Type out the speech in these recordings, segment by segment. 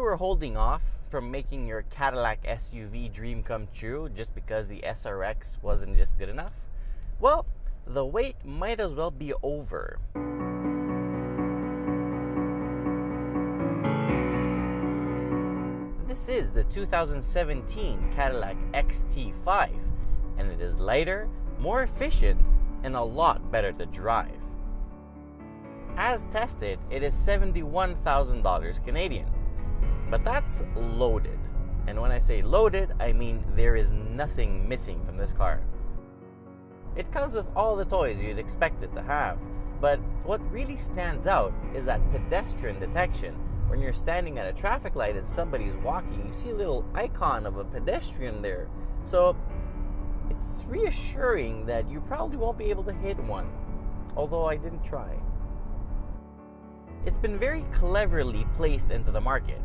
were holding off from making your Cadillac SUV dream come true just because the SRX wasn't just good enough, well, the wait might as well be over. This is the 2017 Cadillac XT5, and it is lighter, more efficient, and a lot better to drive. As tested, it is $71,000 Canadian, but that's loaded. And when I say loaded, I mean there is nothing missing from this car. It comes with all the toys you'd expect it to have, but what really stands out is that pedestrian detection. When you're standing at a traffic light and somebody's walking, you see a little icon of a pedestrian there. So it's reassuring that you probably won't be able to hit one, although I didn't try. It's been very cleverly placed into the market.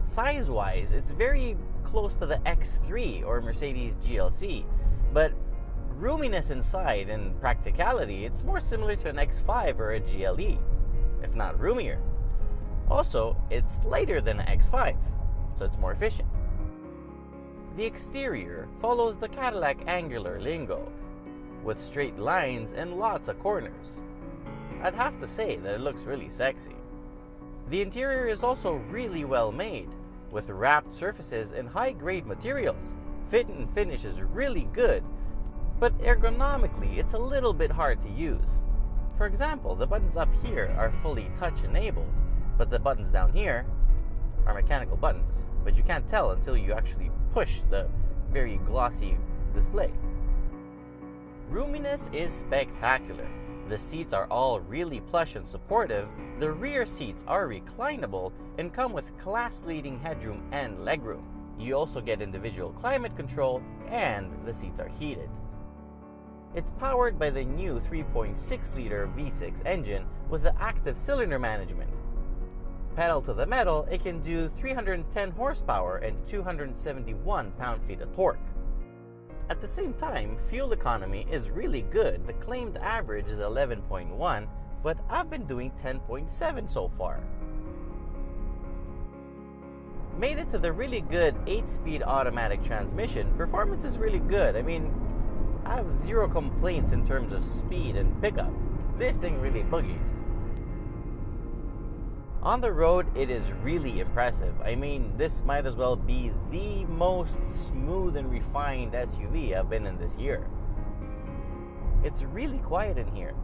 Size-wise, it's very close to the X3 or Mercedes GLC, but roominess inside and practicality, it's more similar to an X5 or a GLE, if not roomier. Also, it's lighter than an X5, so it's more efficient. The exterior follows the Cadillac angular lingo, with straight lines and lots of corners. I'd have to say that it looks really sexy. The interior is also really well made, with wrapped surfaces and high-grade materials. Fit and finish is really good, but ergonomically it's a little bit hard to use. For example, the buttons up here are fully touch-enabled, but the buttons down here are mechanical buttons, but you can't tell until you actually push the very glossy display. Roominess is spectacular. The seats are all really plush and supportive, the rear seats are reclinable and come with class-leading headroom and legroom. You also get individual climate control and the seats are heated. It's powered by the new 3.6-liter V6 engine with the active cylinder management. Pedal to the metal, it can do 310 horsepower and 271 pound-feet of torque. At the same time, fuel economy is really good. The claimed average is 11.1, but I've been doing 10.7 so far. Made it to the really good 8-speed automatic transmission. Performance is really good. I mean, I have zero complaints in terms of speed and pickup. This thing really boogies. On the road, it is really impressive. I mean, this might as well be the most smooth and refined SUV I've been in this year. It's really quiet in here,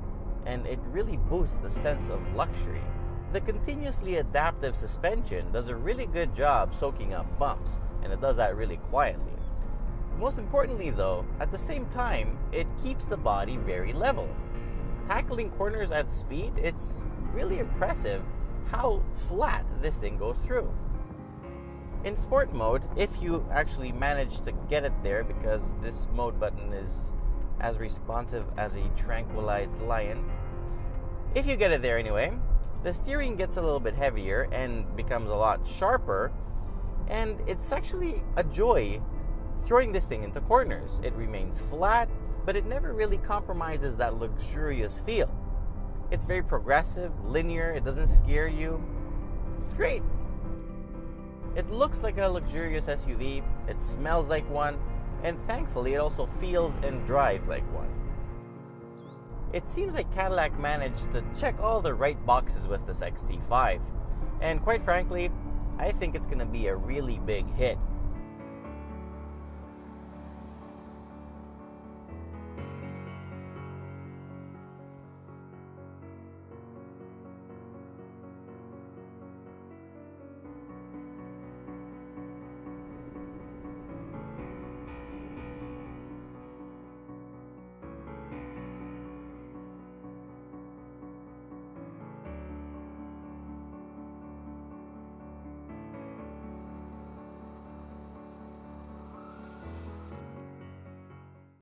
and it really boosts the sense of luxury. The continuously adaptive suspension does a really good job soaking up bumps, and it does that really quietly. Most importantly though, at the same time, it keeps the body very level. Tackling corners at speed, it's really impressive how flat this thing goes through. In sport mode, if you actually manage to get it there, because this mode button is as responsive as a tranquilized lion, if you get it there anyway, the steering gets a little bit heavier and becomes a lot sharper, and it's actually a joy throwing this thing into corners. It remains flat, but it never really compromises that luxurious feel. It's very progressive, linear, it doesn't scare you. It's great. It looks like a luxurious SUV, it smells like one, and thankfully it also feels and drives like one. It seems like Cadillac managed to check all the right boxes with this XT5, and quite frankly, I think it's going to be a really big hit.